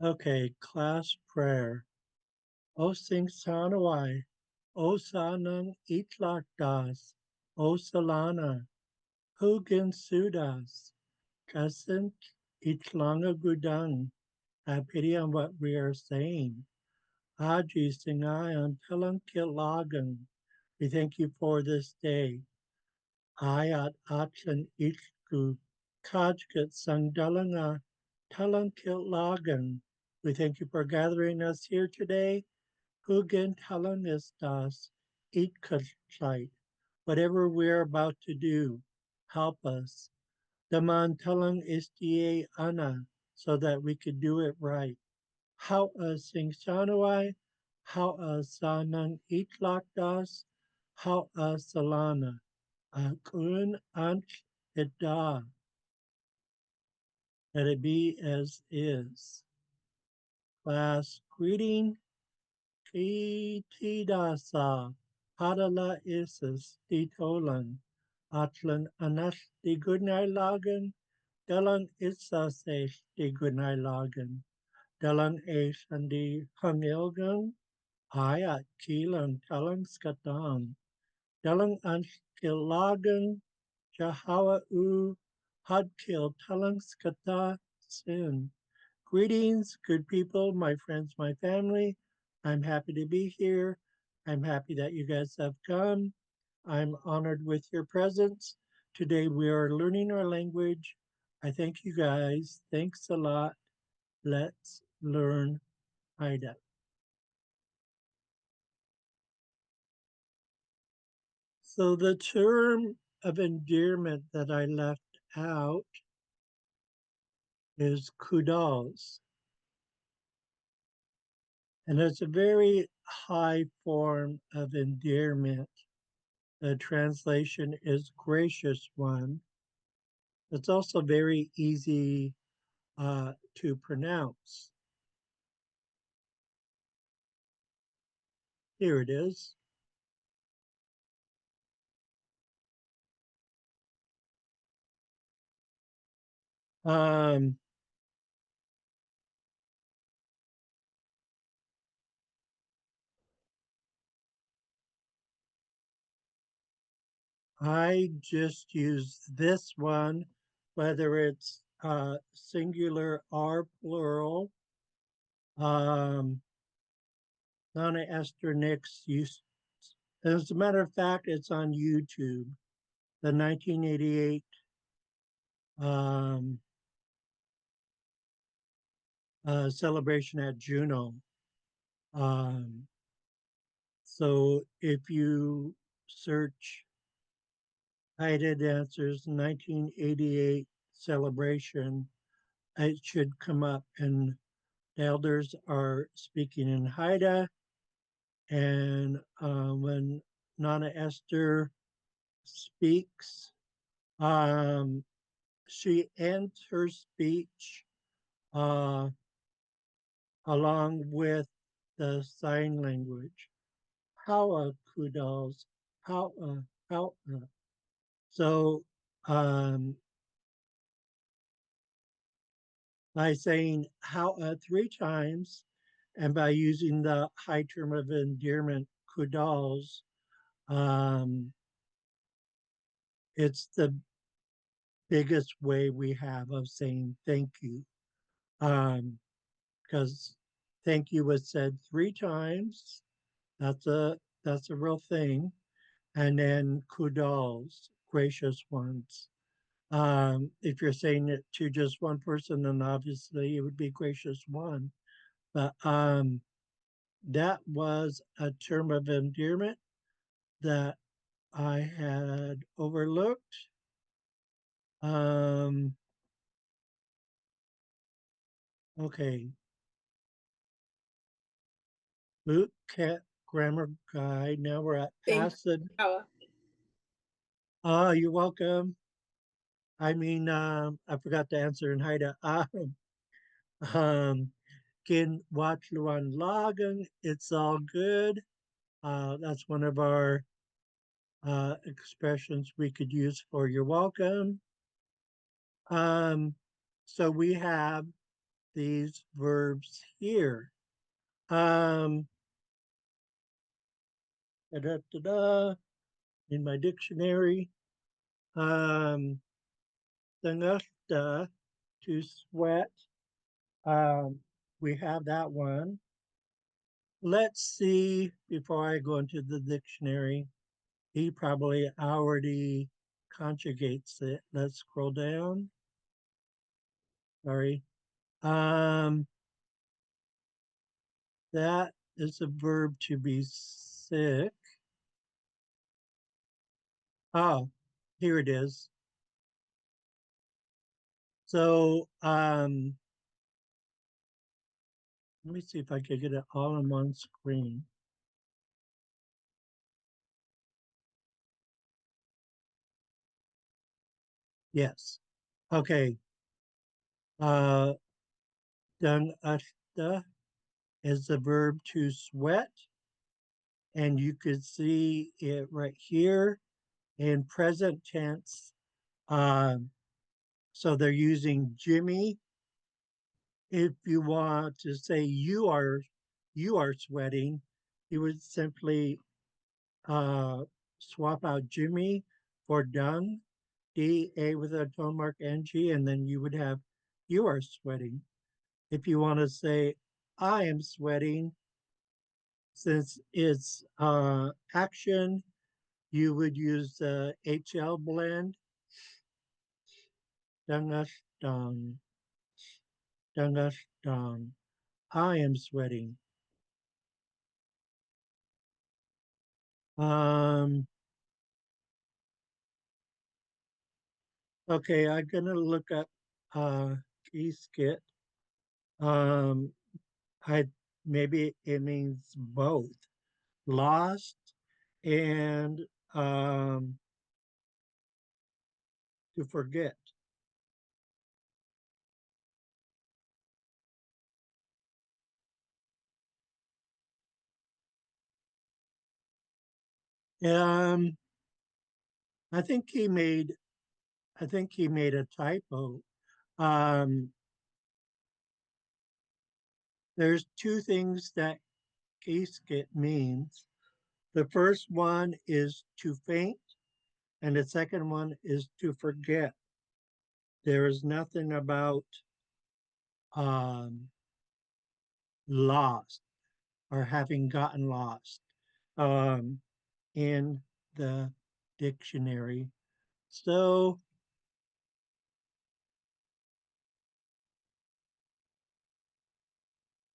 Okay, class prayer. O sing sanawai, O sanang itlak das, O salana, hugin sudas, kasint itlanga gudang. Have pity on what we are saying. Aji singayan talang kilagan. We thank you for this day. Ayat achan ichku kajkat sangdalanga talang kilagan. We thank you for gathering us here today. Hugin talang estas itkachait. Whatever we're about to do, help us. Daman talang istie ana, so that we could do it right. How a sing sanawai, how a sanang itlakdas, how a salana, a kun anch ida, that it be as is. Class greeting, tidasa, hadala isis, ditolan, atlan anash di goodnight lagan, dalang isase di goodnight lagan, dalang ash and di hangilgan, Xaad Kil Talang Dalang Anskilagan Jahawa U Hadkil Talang Sin. Greetings, good people, my friends, my family. I'm happy to be here. I'm happy that you guys have come. I'm honored with your presence. Today we are learning our language. I thank you guys. Thanks a lot. Let's learn Haida. So the term of endearment that I left out is kudos. And it's a very high form of endearment. The translation is gracious one. It's also very easy to pronounce. Here it is. Um, I just use this one, whether it's singular or plural. Um, Donna Esther Nix used, as a matter of fact, it's on YouTube, the 1988 um, celebration at Juno. Um, so if you search Haida Dancers 1988 celebration, it should come up, and the elders are speaking in Haida. And when Nana Esther speaks, um, she ends her speech uh, along with the sign language. How kudos, how how. So by saying how three times and by using the high term of endearment kudos, um, it's the biggest way we have of saying thank you. Because thank you was said three times. That's a that's a real thing. And then kudos, gracious ones. If you're saying it to just one person, then obviously it would be gracious one. But that was a term of endearment that I had overlooked. Um, okay, boot cat grammar guide. Now we're at Thank passive. you. Oh, you're welcome. I mean, I forgot to answer in Haida. Um, Kin watch Luan Lagan. It's all good. That's one of our expressions we could use for you're welcome. Um, so we have these verbs here. Da, da, da, da, in my dictionary, Dangasta, to sweat. We have that one. Let's see, before I go into the dictionary, he probably already conjugates it. Let's scroll down. Sorry. Um, that is a verb to be sick. Oh, here it is. So let me see if I can get it all on one screen. Yes. Okay. Uh, Dang ashta is the verb to sweat, and you could see it right here in present tense. Um, so they're using Jimmy. If you want to say you are sweating, you would simply uh, swap out Jimmy for Dung, D-A with a tone mark NG, and then you would have you are sweating. If you want to say I am sweating, since it's action, you would use the HL blend, Dungash Dung, Dungash Dung. I am sweating. Um, okay, I'm gonna look up key skit. Um, I maybe it means both lost and to forget. Um, I think he made I think he made a typo. Um, there's two things that key skit means. The first one is to faint, and the second one is to forget. There is nothing about um, lost or having gotten lost um, in the dictionary. So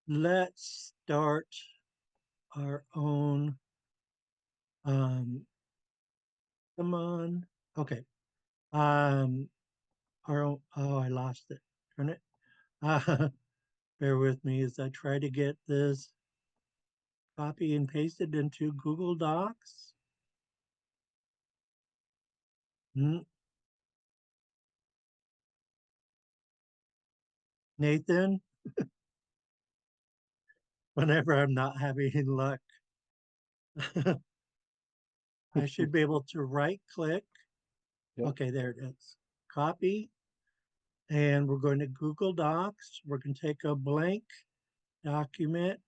let's start our own. Come on. Okay. Um, our own. Oh, I lost it. Turn it. Uh, bear with me as I try to get this copy and pasted into Google Docs. Mm, Nathan, whenever I'm not having luck, I should be able to right click. Yep. Okay, there it is. Copy. And we're going to Google Docs. We're going to take a blank document.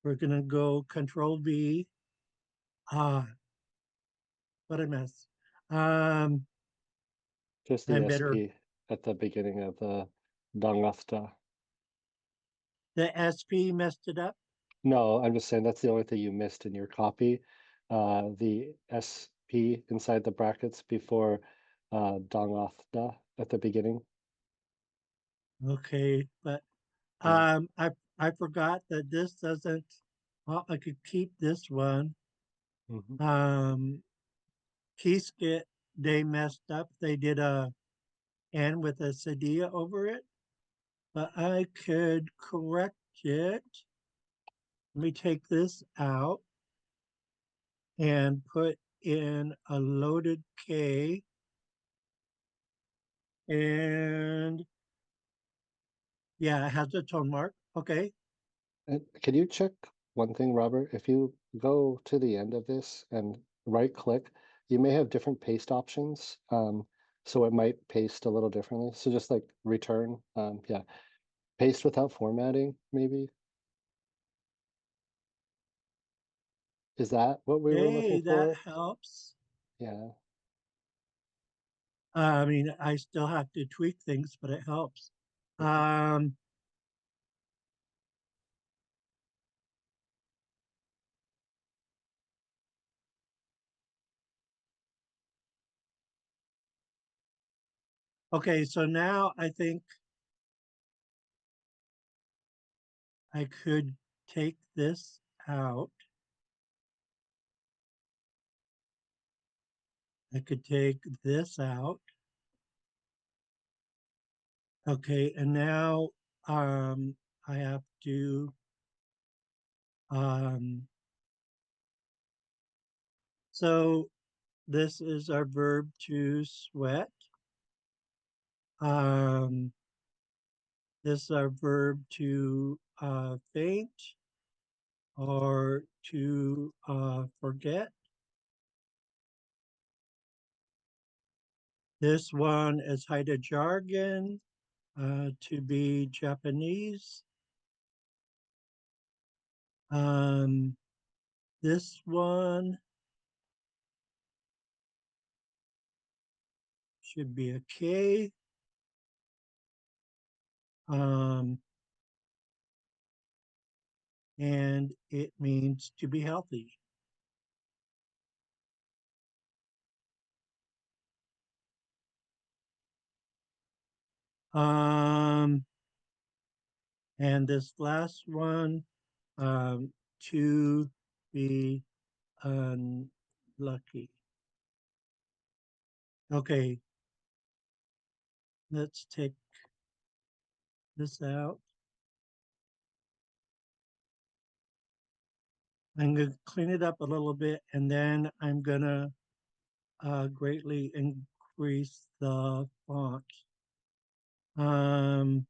We're going to go Control V. Ah, what a mess. Um, Just the I'm better. SP at the beginning of the Dangafta. The SP messed it up. No, I'm just saying that's the only thing you missed in your copy. The SP inside the brackets before Dangafta at the beginning. Okay, but Yeah. I forgot that this doesn't. Well, I could keep this one. Mhm. Um, Keyskit, they messed up. They did a N with a Sadia over it, but I could correct it. Let me take this out and put in a loaded K. And yeah, it has a tone mark. Okay. And can you check one thing, Robert? If you go to the end of this and right click, you may have different paste options. So it might paste a little differently. So just like return. Yeah. Paste without formatting, maybe? Is that what we were looking Hey, that for? helps. Yeah. I mean, I still have to tweak things, but it helps. Okay. Um, okay, so now I think I could take this out. I could take this out. Okay, and now um, I have to, um, so this is our verb to sweat. Um, this is our verb to faint or to forget. This one is Haida jargon, to be Japanese. Um, this one should be a K. Um, and it means to be healthy. Um, and this last one, to be unlucky. Okay, let's take this out. I'm going to clean it up a little bit and then I'm going to greatly increase the font. Um,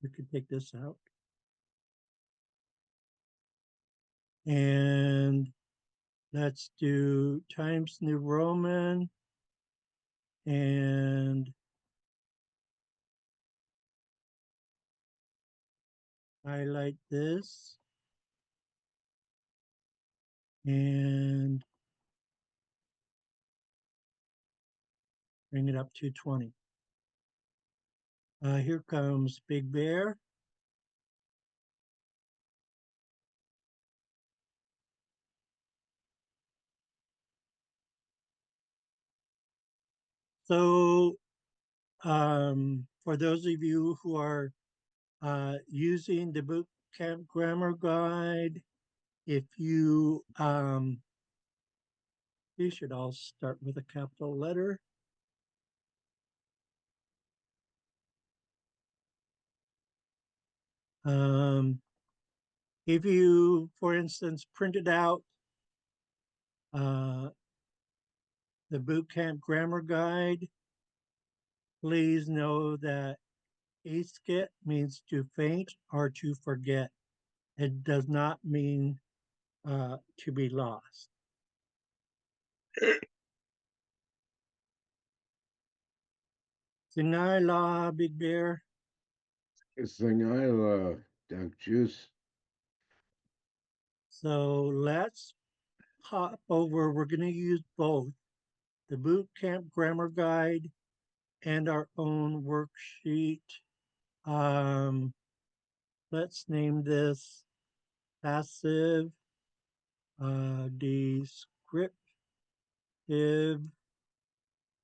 we could take this out. And let's do Times New Roman and highlight this and bring it up to 20. Here comes Big Bear. So for those of you who are using the boot camp grammar guide, if you should all start with a capital letter. Um, if you, for instance, printed out uh, the boot camp grammar guide, please know that ASKIT means to faint or to forget. It does not mean to be lost. Sinai La Big Bear. Isangila, Doug Juice. So let's hop over. We're going to use both the boot camp grammar guide and our own worksheet. Um, let's name this passive descriptive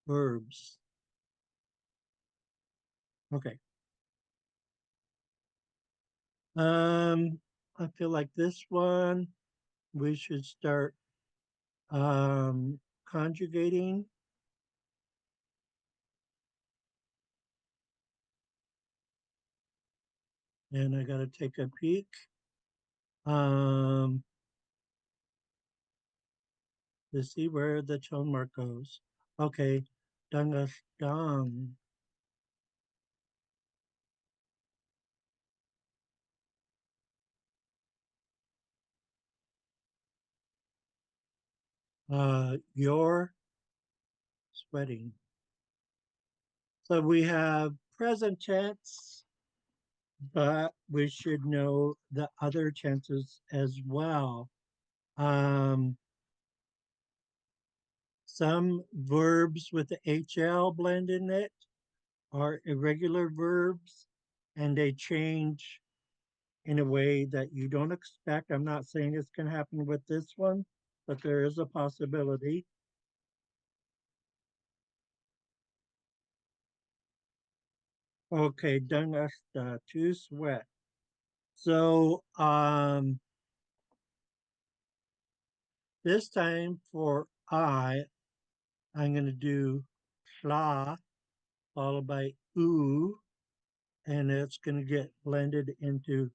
verbs. Okay. I feel like this one we should start conjugating. And I got to take a peek. Um, to see where the tone mark goes. Okay, dangasdang. You're sweating. So we have present tense, but we should know the other tenses as well. Um, some verbs with the HL blend in it are irregular verbs and they change in a way that you don't expect. I'm not saying it's going to happen with this one, but there is a possibility. Okay, done to sweat. So this time for I'm going to do la followed by oo, and it's going to get blended into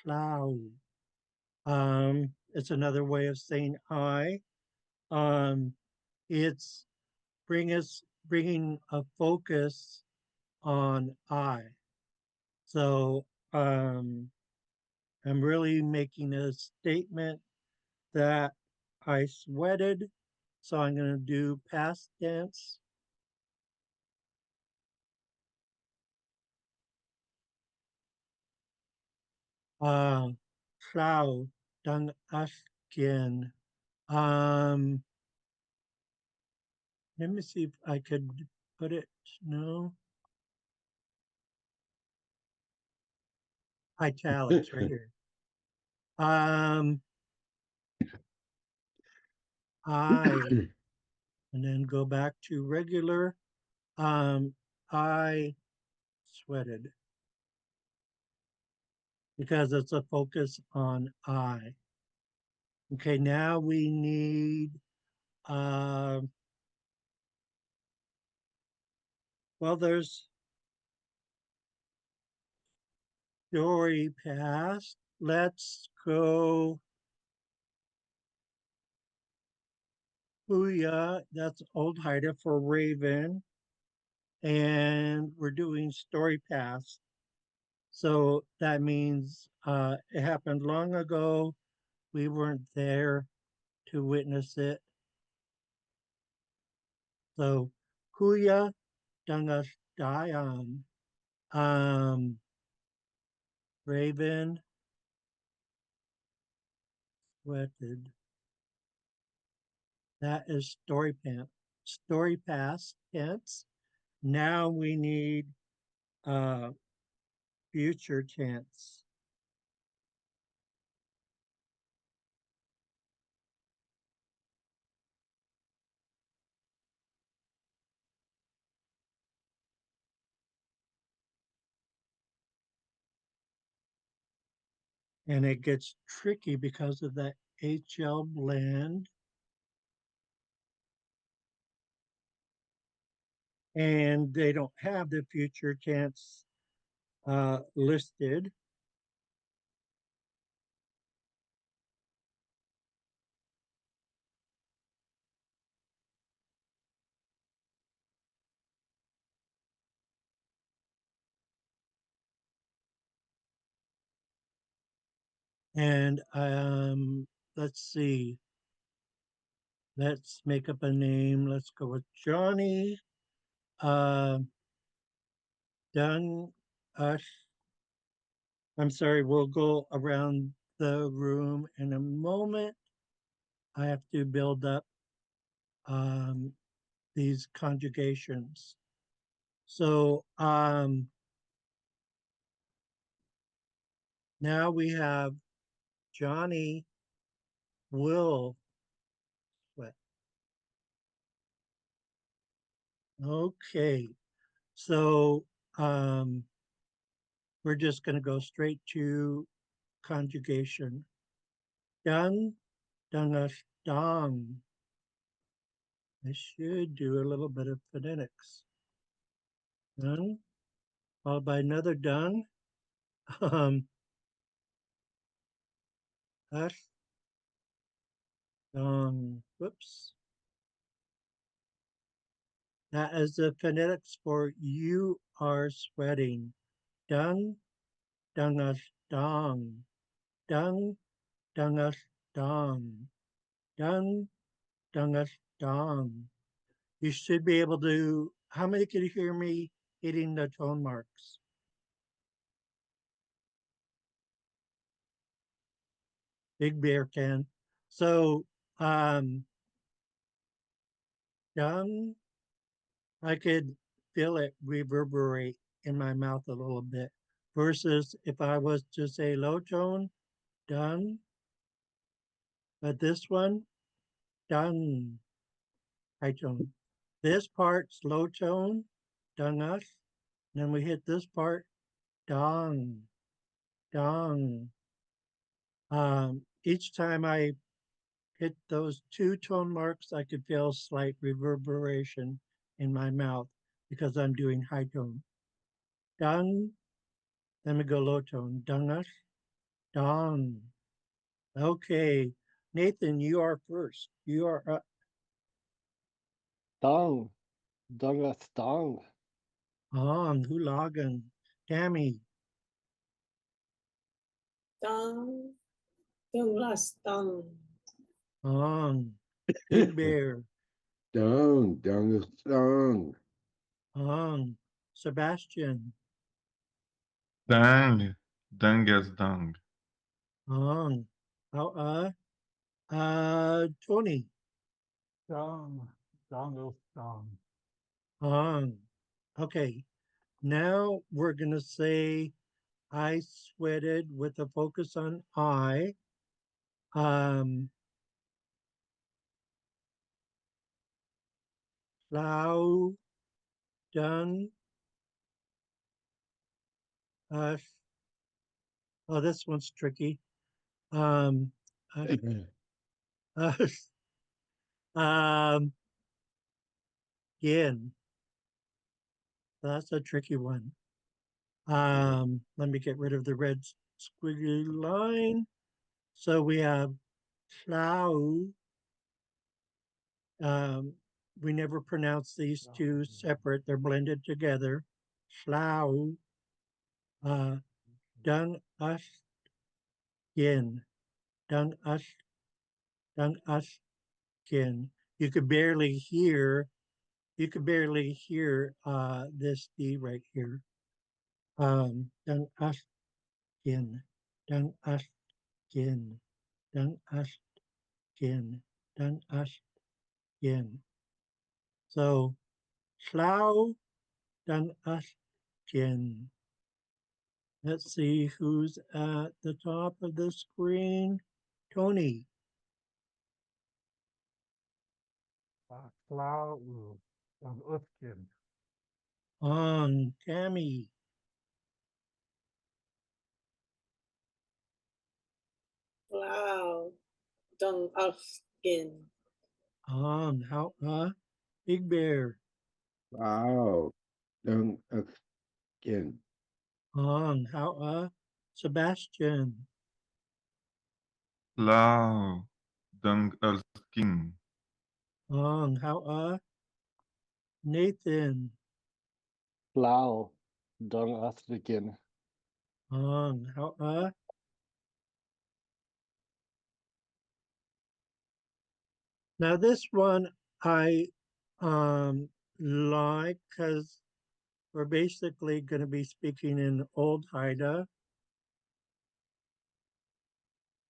cloud. It's another way of saying I. Um, it's bringing a focus on I. So I'm really making a statement that I sweated. So I'm going to do past tense. Uh, Cloud, dang askin. Um, Let me see if I could put it. No, italics right here. Um, I, and then go back to regular. I sweated because it's a focus on I. Okay, now we need, uh, well, there's story past. Let's go Huya. That's old Haida for Raven. And we're doing story past. So that means it happened long ago. We weren't there to witness it. So Huya Dangas Dayan. Raven sweated. That is story past tense. Now we need uh, future tense. And it gets tricky because of that HL blend. And they don't have the future tense listed. And let's see. Let's make up a name. Let's go with Johnny. Uh, Dun Ush. I'm sorry, we'll go around the room in a moment. I have to build up um, these conjugations. So now we have Johnny will sweat. Okay, so um, we're just going to go straight to conjugation. Dang, dangash, dong. I should do a little bit of phonetics. Dung, followed by another dung. Um, ash, dong. Whoops. That is the phonetics for you are sweating. Dung, dangash, dong. Dung, dangash, dong. Dung, dangash, dong. You should be able to, how many can you hear me hitting the tone marks. Big Bear can. So dung, I could feel it reverberate in my mouth a little bit. Versus if I was to say low tone, dung, but this one, dung, high tone. This part's low tone, dung us. Then we hit this part, dong, dong. Each time I hit those two tone marks, I could feel slight reverberation in my mouth because I'm doing high tone. Dong, then we go low tone. Dungus, dong. Okay, Nathan, you are first. You are up. Dong, dungath dong. On, hulagan. Tammy, Tongue, Douglas, tongue. on. Big Bear, Dong, dong, dong. on. Sebastian, Dang, dangas dung. on. Tony, Dong, dongle, dong. on. Okay, now we're gonna say I sweated with a focus on I. Um, Plow, done, us. Oh, this one's tricky. Us, us, um, yin. That's a tricky one. Let me get rid of the red squiggly line. So we have plow. Um, we never pronounce these two separate. They're blended together. Plow, done, us, yin. Done, us, done, us, yin. You could barely hear this D right here. Dang askin, dang askin, dang askin, dang askin. So Schlau dang askin. Let's see who's at the top of the screen. Tony, Cloud, Uskin. on Tammy, Wow, tongue of skin. on how Big Bear, Wow. Dong, again. on how Sebastian, Lao, dung skin. on how Nathan, Plow, dungath begin. on how now this one I like because we're basically going to be speaking in Old Haida.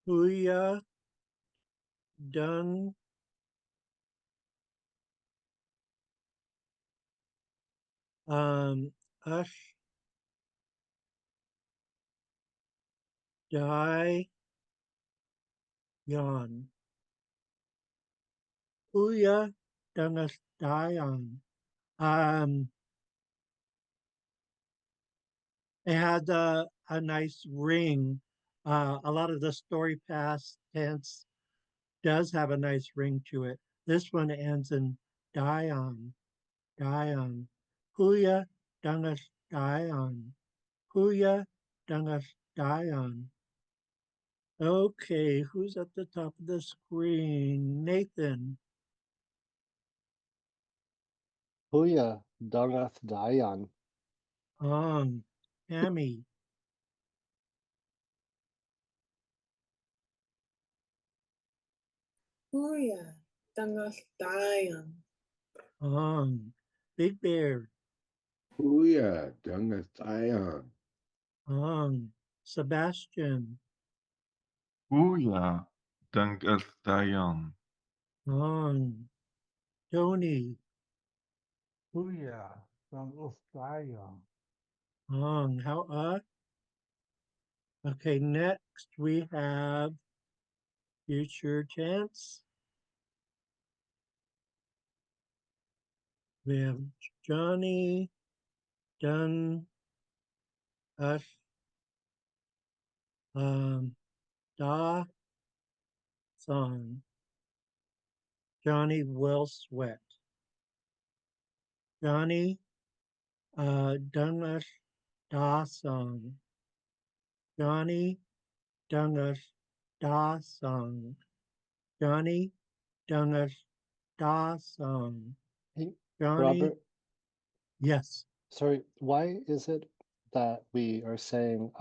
Huya dun ush die yon. Huya dungus dion. Um, it has a nice ring. A lot of the story past tense does have a nice ring to it. This one ends in dion, dion. Huya dungus dion. Huya dungus dion. Okay, who's at the top of the screen? Nathan. Huya, dungath dayan. Tammy. Huya, tongue of dion. Big Bear. Huya, Dunga Sion. Sebastian. Huya, Dungelstayan. Tony. Huya, Dang Ustayan. How okay, next we have future tense. We have Johnny done us da song. Johnny will sweat. Johnny done us da song. Johnny done us da song. Johnny done us da song. Hey, Johnny, Robert, yes. sorry, why is it that we are saying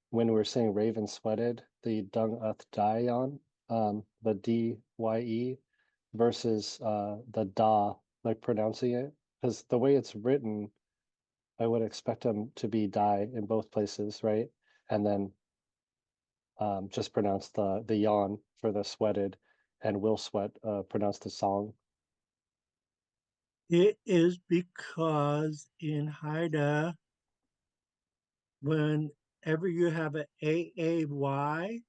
when we're saying Raven sweated, the dung uth dion, the D-Y-E versus the da, like pronouncing it? Because the way it's written, I would expect them to be die in both places, right? And then just pronounce the yawn for the sweated, and will sweat pronounce the song. It is because in Haida, whenever you have an AAY,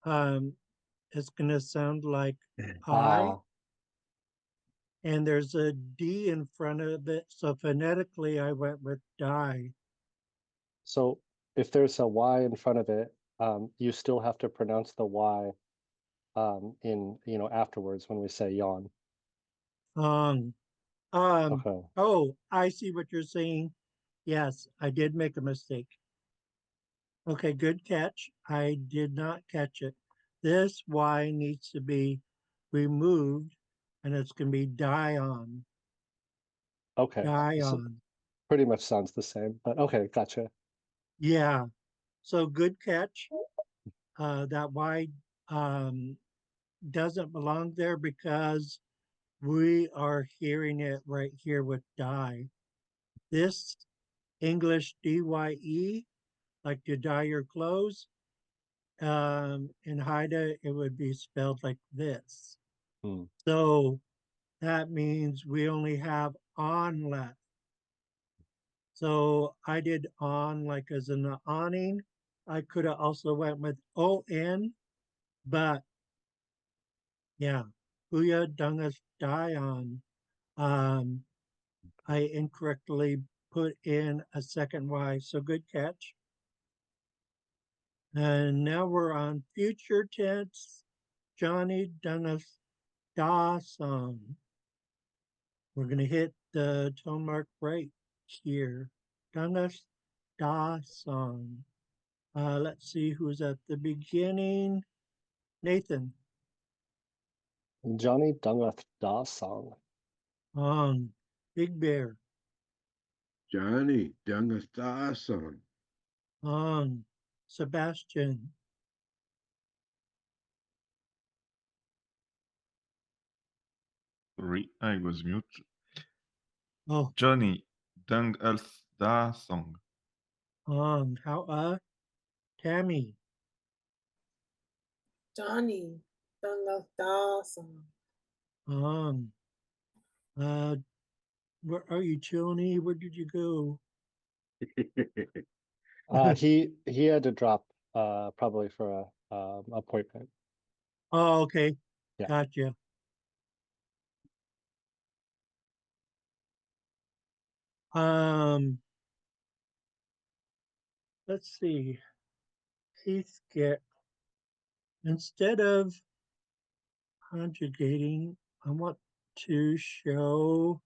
it's going to sound like I, Ah, and there's a D in front of it. So phonetically, I went with die. so if there's a Y in front of it, you still have to pronounce the Y in, afterwards when we say yawn. Um, um, Okay. oh, I see what you're saying. Yes, I did make a mistake. Okay, good catch. I did not catch it. This Y needs to be removed and it's going to be Dion. Okay. So Dion. pretty much sounds the same, but okay, gotcha. Yeah. So good catch. That Y doesn't belong there because we are hearing it right here with die. This English DYE, like to dye your clothes, in Haida, it would be spelled like this. Hmm. So that means we only have on left. So I did on like as an awning. I could have also went with on, but yeah, Huya Dungas Dion. Um, I incorrectly put in a second Y. So good catch. And now we're on future tense. Johnny Dungas Da song. We're going to hit the tone mark right here. Dungas Da song. Let's see who's at the beginning. Nathan. Johnny Dungath Da song. Big Bear. Johnny, Dunga Stason. Sebastian. Sorry, I was mute. Oh, Johnny, Dungelsta song. how Tammy. Johnny, Danga Dawson. Uh, where are you, Tony? Where did you go? He had to drop probably for a appointment. Oh, okay. Yeah. Gotcha. Um, let's see. Heath get instead of conjugating, I want to show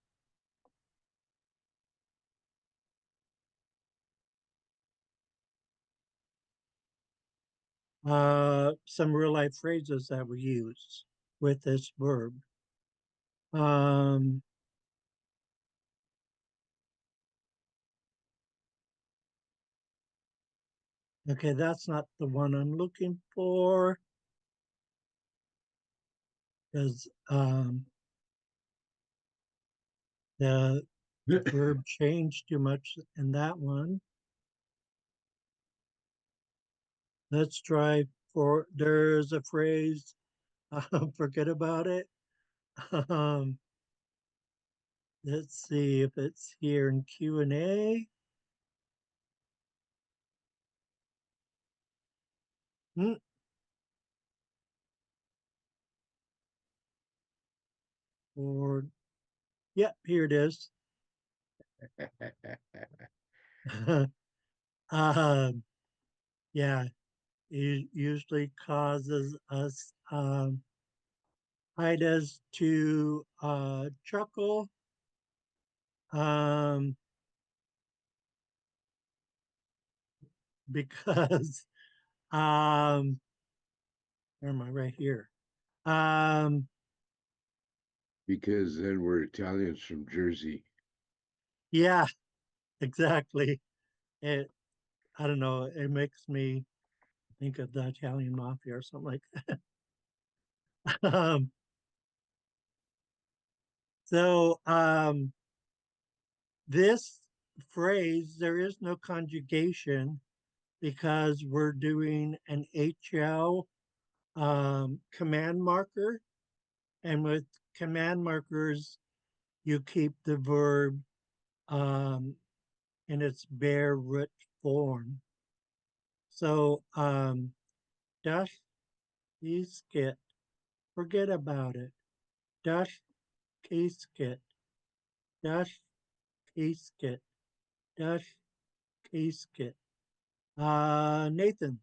some real life phrases that we use with this verb. Um, okay, that's not the one I'm looking for. Because the the verb changed too much in that one. Let's try for, there's a phrase, forget about it. Um, let's see if it's here in Q&A. Hmm. Or, yep, here it is. um, yeah, it usually causes us, Idas to chuckle. Um, because where am I? Right here. Because then we're Italians from Jersey. Yeah, exactly. It, I don't know, it makes me think of the Italian mafia or something like that. So this phrase, there is no conjugation because we're doing an HL command marker. And with command markers, you keep the verb in its bare root form. So dash skit, forget about it. Dash skit, dash skit, dash skit. Nathan,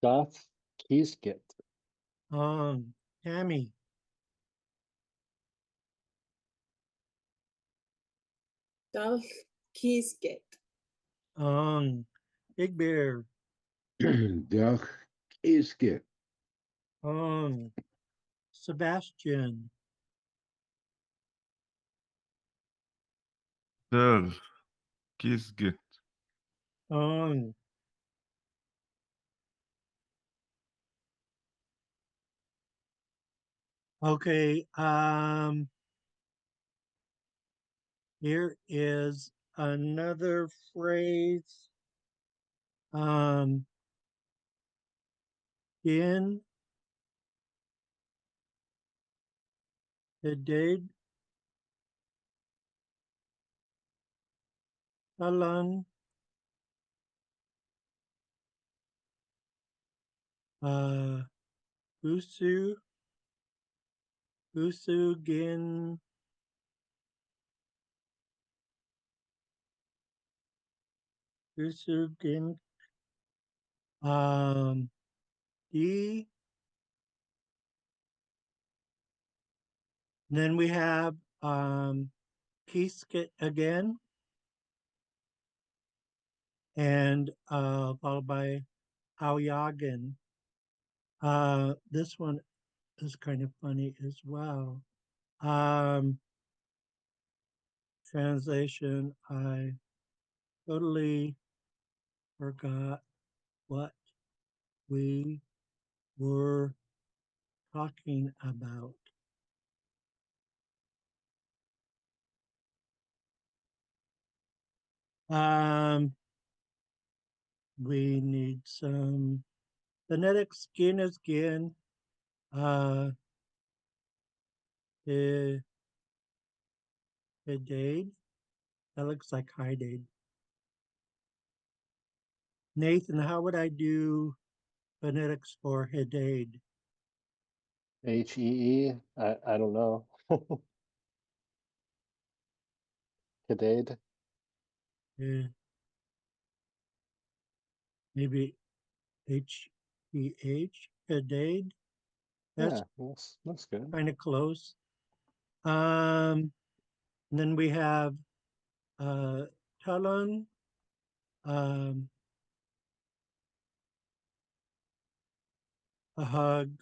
Doth Kiskit. Tammy, Dal Kisket. Big Bear, Duck Isket. Sebastian, Der Kisget. um, okay, here is another phrase. In the date, Alan, Usu, Gin, Gin, D. Then we have Kiskit again, and followed by Aoyagan. This one is kind of funny as well. Translation, I totally forgot what we were talking about. We need some phonetic skin is skin. Hidade. That looks like hidade. Nathan, how would I do phonetics for hidade? Hee. I don't know. Hidade. Maybe hidade. That's Yeah, that's good. kind of close. And then we have Talon, um,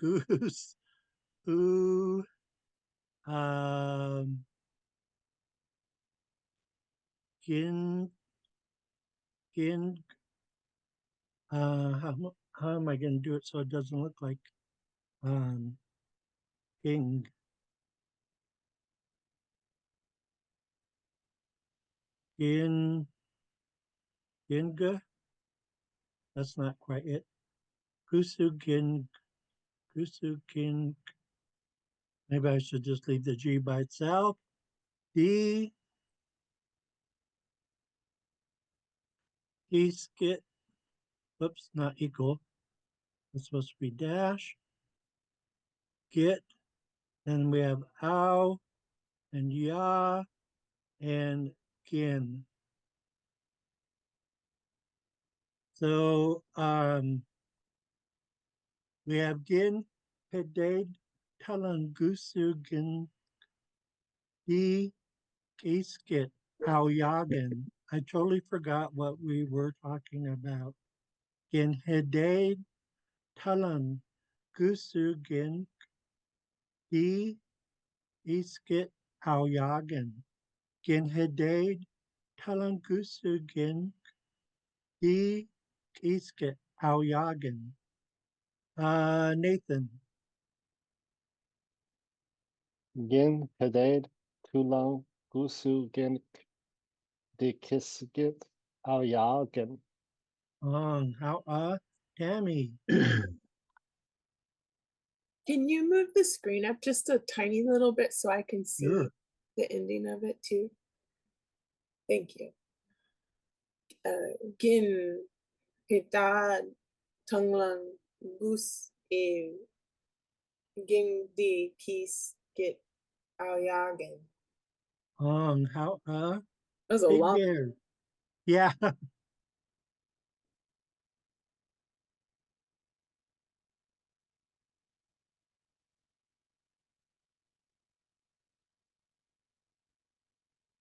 Goose, Ooh, um, Gin, Gin. How am I going to do it so it doesn't look like King? Gin, Ginga. That's not quite it. Gusugin, Gusugin. Maybe I should just leave the G by itself. D, skit. Whoops, not equal. It's supposed to be dash. Get. Then we have ow and ya and gin. So we have gin, pedade, talangusu, gin, di, giskit, yagan. I totally forgot what we were talking about. Gin hedade, talan, gusu, gin, di, iskit, yagan. Gin hedade, talan, gusu, gin, di, iskit, yagan. Nathan. Gin Hadad Tulang Gusu Gin Dikisgit Alyagan. How Tammy. Can you move the screen up just a tiny little bit so I can see Sure. the ending of it too? Thank you. Gin, Pitad, Tunglang, Goose, Ging, Di, Kis, Git, Alyagan. How That was a Big long. Bear. Yeah.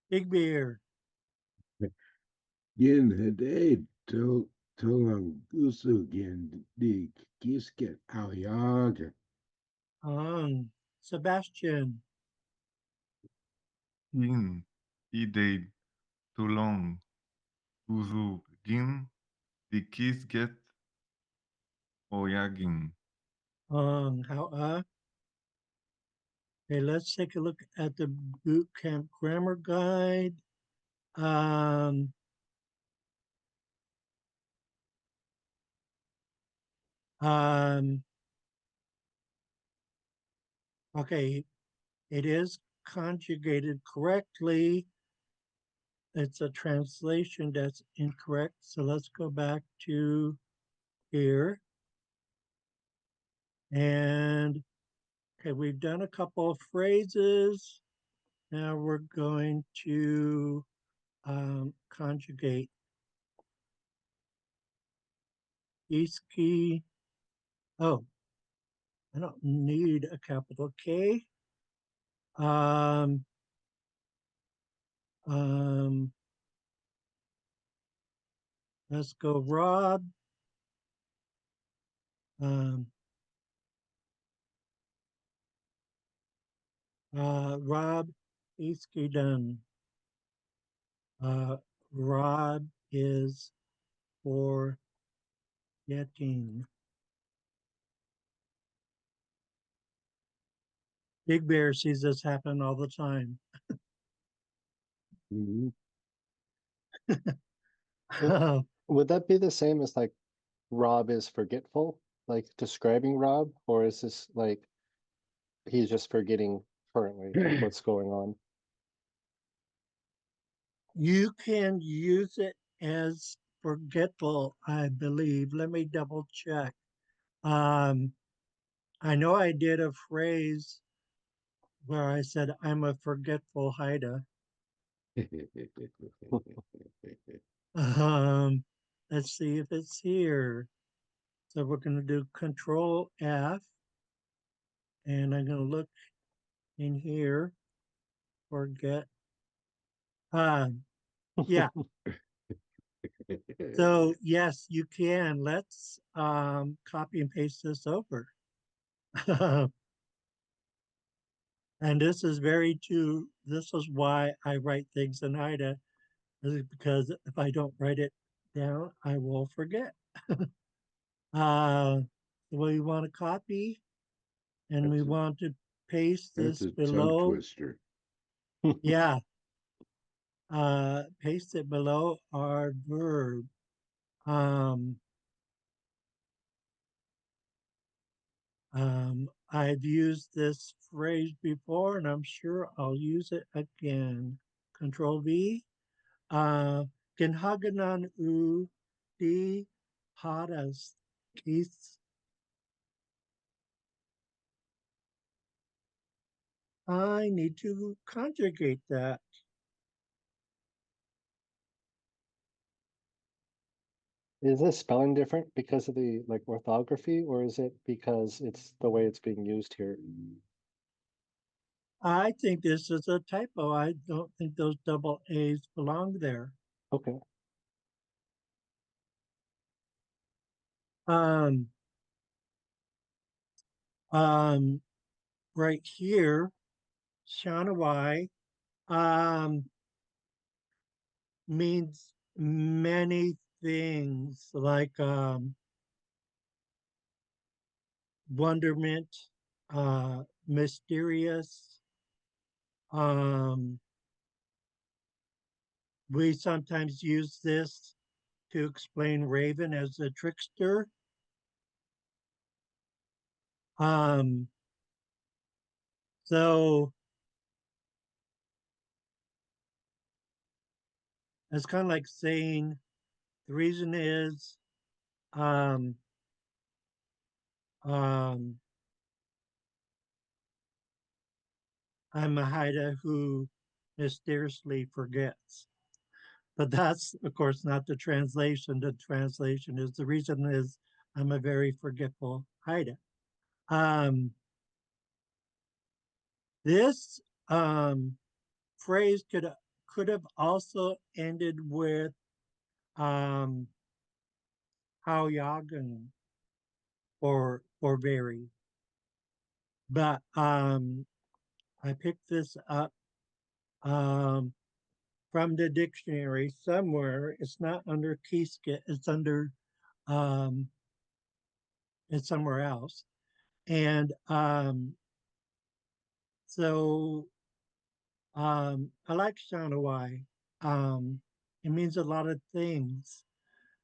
Big Bear. Gin Hadad Tulang Gusu Gin Di Kisket Alyaga. Sebastian. In, idade, tulong, uzu, gin, dikisget, oyagin. How Okay, let's take a look at the boot camp grammar guide. Um, um, okay, it is conjugated correctly. It's a translation that's incorrect. So let's go back to here. And okay, we've done a couple of phrases. Now we're going to conjugate iski. Oh, I don't need a capital K. Um, um, let's go Rob. Um, Rob iski done. Rob is for getting. Big Bear sees this happen all the time. Mhm. Would that be the same as like Rob is forgetful, like describing Rob, or is this like he's just forgetting currently, like what's going on? You can use it as forgetful, I believe. Let me double check. I know I did a phrase where I said, I'm a forgetful Haida. Um, let's see if it's here. So we're going to do Control F, and I'm going to look in here, forget. Yeah, so yes, you can. Let's copy and paste this over. And this is very true. This is why I write things in Haida, is because if I don't write it down, I will forget. We want to copy and we That's a- want to paste That's this a tongue below. twister. Yeah. paste it below our verb. I've used this phrase before, and I'm sure I'll use it again. Control V. Kinhaganan u di hadas kis. I need to conjugate that. Is this spelling different because of the like orthography, or is it because it's the way it's being used here? I think this is a typo. I don't think those double A's belong there. Okay. Um, right here, Shanawai, means many things like, wonderment, mysterious. We sometimes use this to explain Raven as a trickster. So it's kind of like saying the reason is, um, um, I'm a Haida who mysteriously forgets. But that's, of course, not the translation. The translation is the reason is I'm a very forgetful Haida. This phrase could have also ended with how yagan or very. But I picked this up from the dictionary somewhere. It's not under Kiskit, um, it's somewhere else. And so I like Shanawai. It means a lot of things,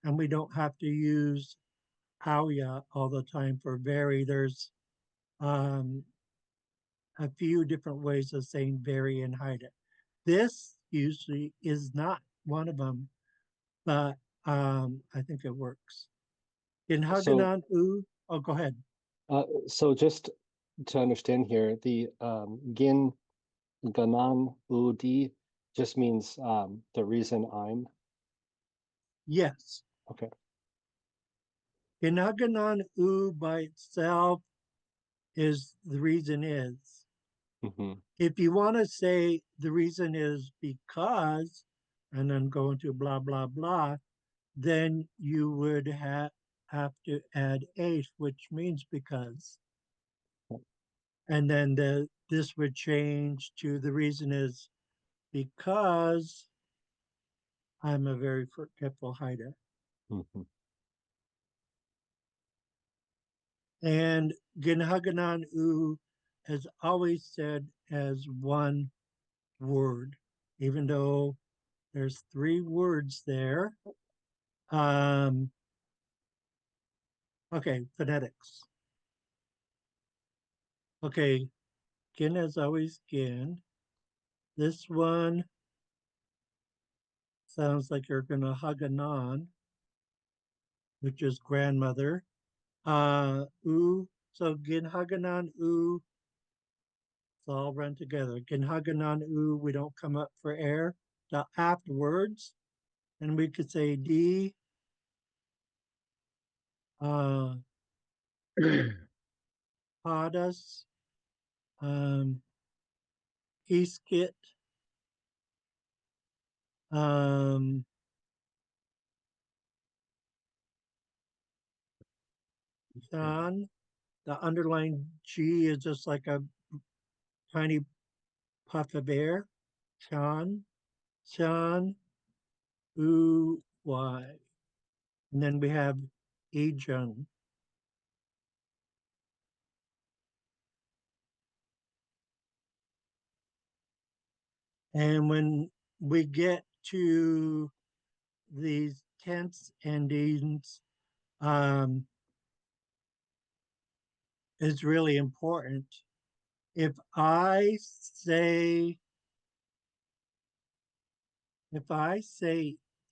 and we don't have to use Auya all the time for very. There's um, a few different ways of saying very and hide it. This usually is not one of them, but I think it works. In So, Haganan U, oh, go ahead. so just to understand here, the gin ganan udi just means the reason I'm. Yes. Okay. In Haganan U by itself is the reason is. Mm-hmm. If you want to say the reason is because, and then go into blah, blah, blah, then you would have to add a, which means because. And then this would change to the reason is because I'm a very forgetful hider. Mm-hmm. And Ginhaganan U is always said as one word, even though there's three words there. Okay, phonetics. Okay, Gin is always Gin. This one sounds like you're gonna Haganan, which is grandmother. U, so Gin Haganan U, it's all run together. Gin Haganan U, we don't come up for air. The afterwards, and we could say D, uh, Hadas, Iskit, um, Shan. The underlying G is just like a tiny puff of air. Shan, Shan, U, Y. And then we have Ejun. And when we get to these tense endings is really important. If I say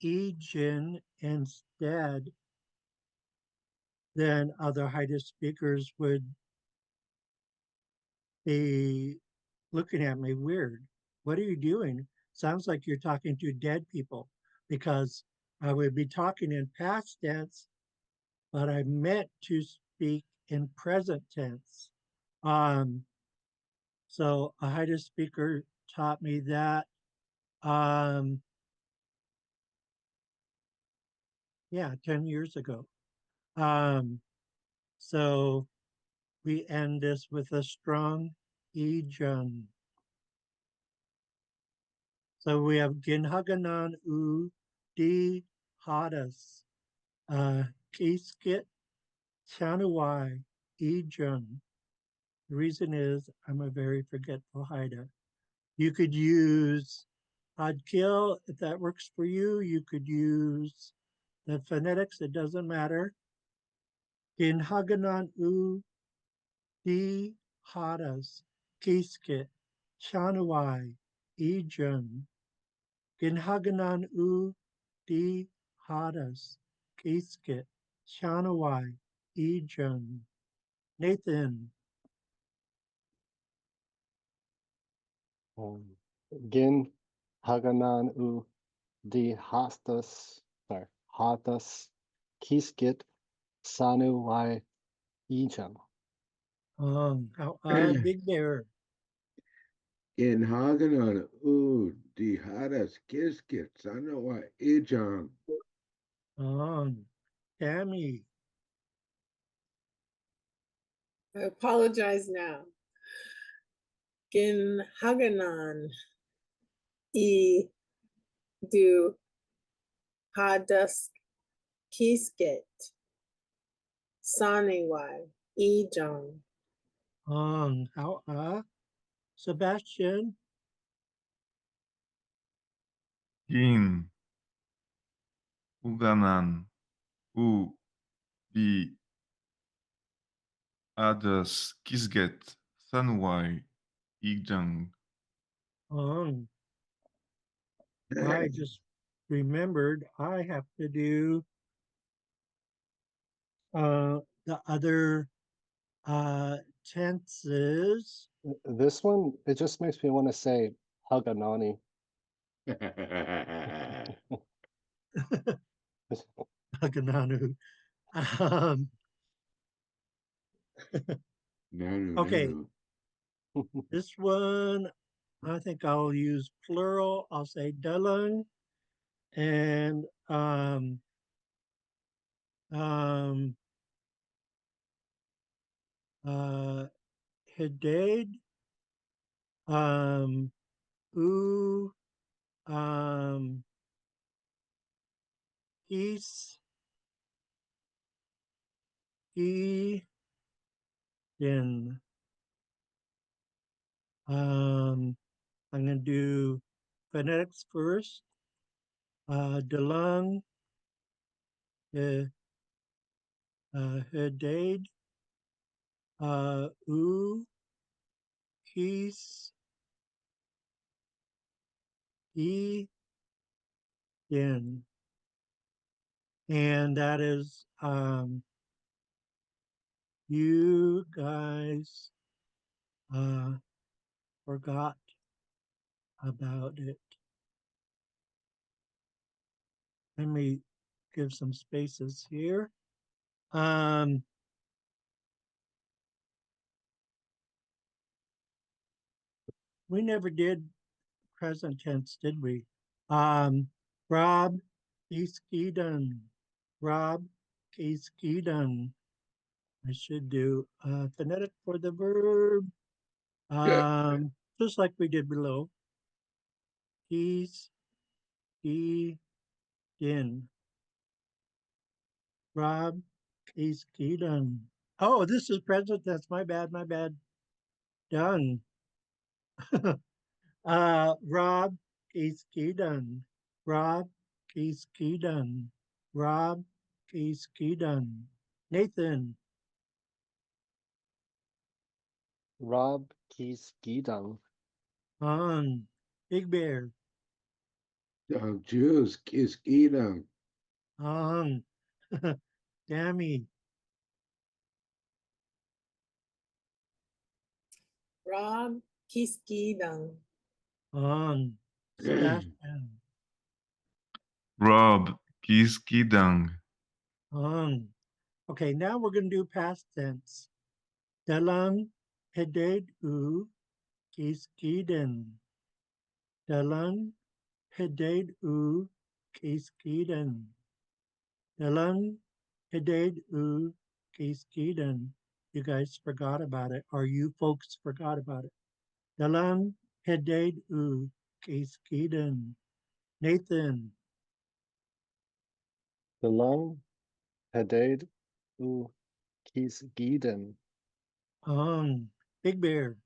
Egen instead, then other Haida speakers would be looking at me weird. What are you doing? Sounds like you're talking to dead people, because I would be talking in past tense, but I meant to speak in present tense. So a Haida speaker taught me that. Um, yeah, 10 years ago. So we end this with a strong Ejun. So we have Ginhaganan U D Hadas, Kiskit Chanuai Ejun. The reason is I'm a very forgetful Haida. You could use Xaad Kil if that works for you. You could use the phonetics, it doesn't matter. Ginhaganan U D Hadas, Kiskit Chanuai Ejun. Ginhaganan U D Hadas, Kiskit Chanawai Ejun. Nathan. Gin Haganan U di Hastas, sorry, Hatas Kiskit Sanu Wai Ijam. Big Bear. In Haganon, die Hadas Kiskit, Sanawa Ejam. Tammy. I apologize now. Gin Haganan E du Hadas Kisket Sanewai E Jong. Sebastian. Gin, Uganan, U, Bi, Adas, Kisget, Sanwai, Igjang. I just remembered I have to do the other tenses. This one, it just makes me want to say Haganani. Hagananu. Um, okay, this one I think I'll use plural. I'll say Delung and Hidade, U, Is, E, Din. I'm gonna do phonetics first. Delung, Hidade, U, His, E, Din. And that is you guys forgot about it. Let me give some spaces here. We never did present tense, did we? Rob Iskiden. Rob Iskiden. I should do phonetic for the verb. Just like we did below. He's he in. Rob Iskiden. Oh, this is present tense. My bad, my bad. Done. Rob Kiskidan. Rob Kiskidan. Rob Kiskidan. Nathan. Rob Keys Gidang. On. Big Bear. Dog Juice, Kiss Edam. On. Dammy. Rob Kiskidang. On. Sebastian. Rob Kiskidang. On. Okay, now we're going to do past tense. Dalang heded u kiskiden. Dalang heded u kiskiden. Dalang heded u kiskiden. You guys forgot about it, or you folks forgot about it. Dalang heded u kiskiden. Nathan. The Lung Hadid U Keys Giden. On. Big Bear.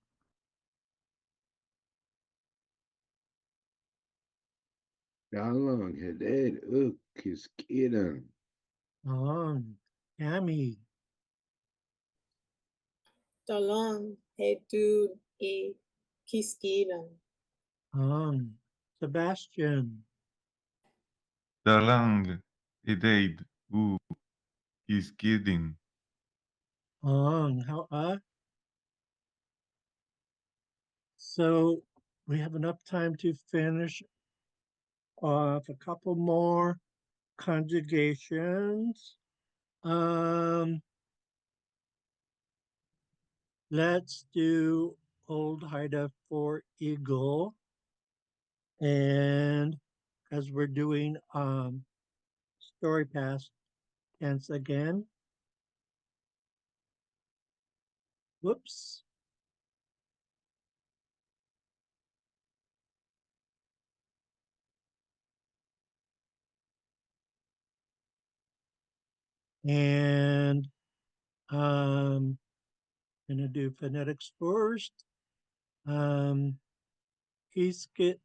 Dalong Hadid Uk Kiss Edam. On. Tammy. Dalong Hedud E Kiskidang. On. Sebastian. Dalang Edeid U Kiskiding. On. How So we have enough time to finish off a couple more conjugations. Let's do Old Haida for eagle. And as we're doing story past tense again. Whoops. And I'm gonna do phonetics first. Hiskit,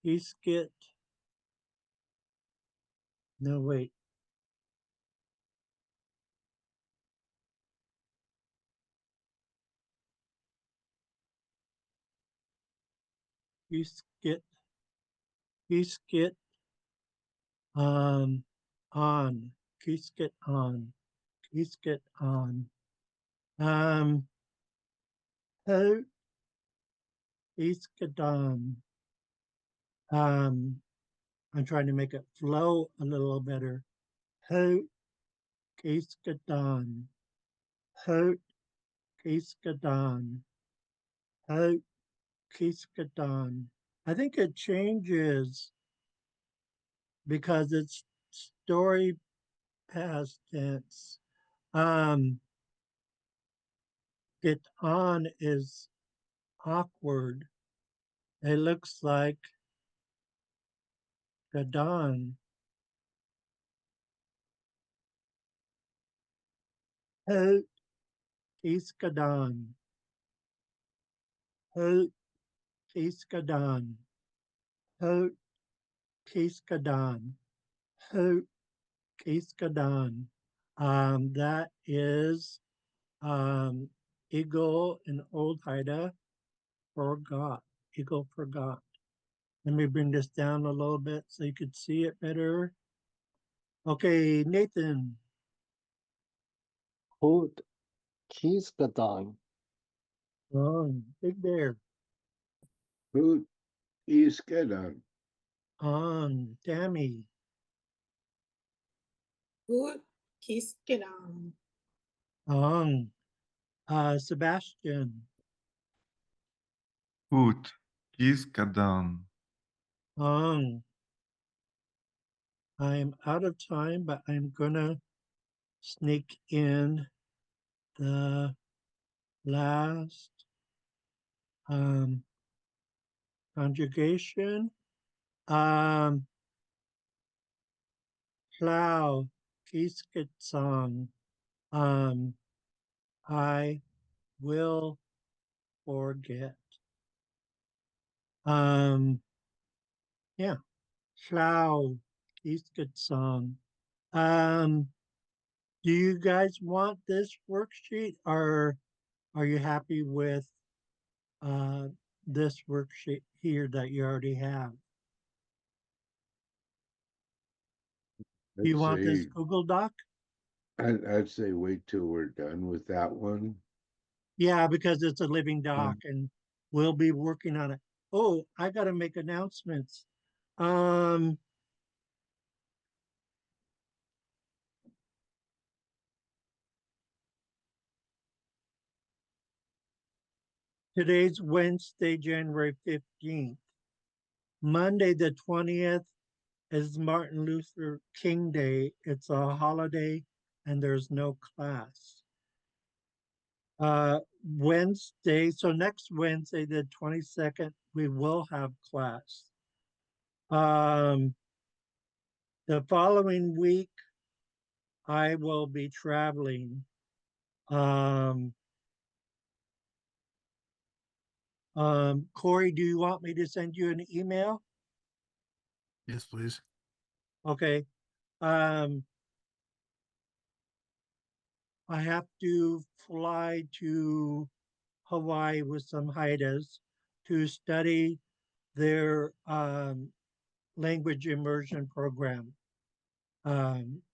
hiskit. No, wait. Hiskit, hiskit. On, hiskit on, hiskit on. Ho, hiskadon. I'm trying to make it flow a little better. Ho, hiskadon. Ho, hiskadon. Ho, hiskadon. I think it changes because it's story past tense. It on is awkward. It looks like Gadon. Ho Iskadon. Ho Iskadon. Ho Iskadon. Ho Iskadon. That is Eagle in Old Haida forgot. Eagle forgot. Let me bring this down a little bit so you could see it better. Okay, Nathan. Hood Keys Gadang. Big Bear. Hoot Kiss Edam. Tammy. Good Kiskidang. Sebastian. Ut Kiskadan. I'm out of time, but I'm gonna sneak in the last conjugation. Plow, Kiskit song. I will forget. Yeah, Schlau, he's good song. Do you guys want this worksheet, or are you happy with this worksheet here that you already have? Do I'd you want this say Google Doc? I'd say wait till we're done with that one. Yeah, because it's a living doc and we'll be working on it. Oh, I gotta make announcements. Today's Wednesday, January 15th. Monday, the 20th is Martin Luther King Day. It's a holiday and there's no class. Wednesday, so next Wednesday, the 22nd, we will have class. The following week, I will be traveling. Corey, do you want me to send you an email? Yes, please. Okay. I have to fly to Hawaii with some Haidas to study their language immersion program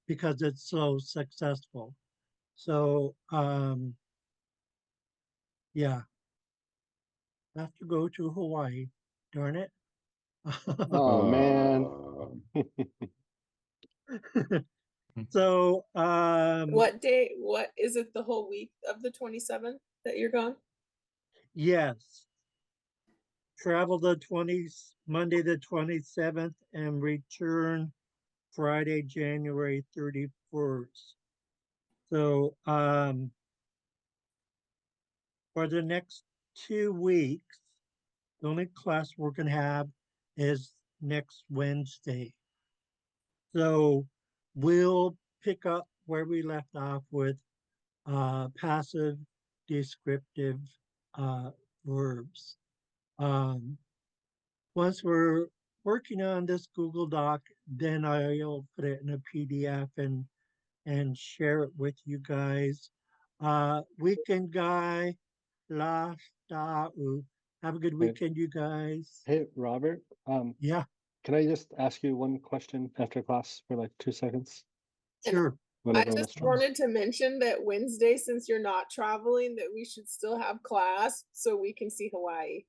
because it's so successful. So yeah, I have to go to Hawaii. Darn it. Oh man. So What day? What is it? The whole week of the 27th that you're gone? yes, travel the 20th, Monday the 27th, and return Friday, January 31st. So for the next 2 weeks, the only class we're gonna have is next Wednesday. So we'll pick up where we left off with passive descriptive verbs. Once we're working on this Google Doc, then I'll put it in a PDF and share it with you guys. Weekend guy, la sta'u. Have a good Hey, weekend, you guys. hey, Robert, Yeah, can I just ask you one question after class for like 2 seconds? sure. When I everyone else just drops? wanted to mention that Wednesday, since you're not traveling, that we should still have class so we can see Hawaii.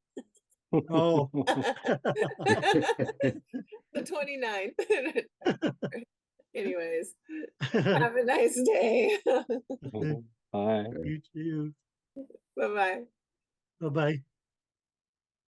Oh, The 29th. Anyways, have a nice day. Mhm. Bye. you too. Bye-bye. Bye bye.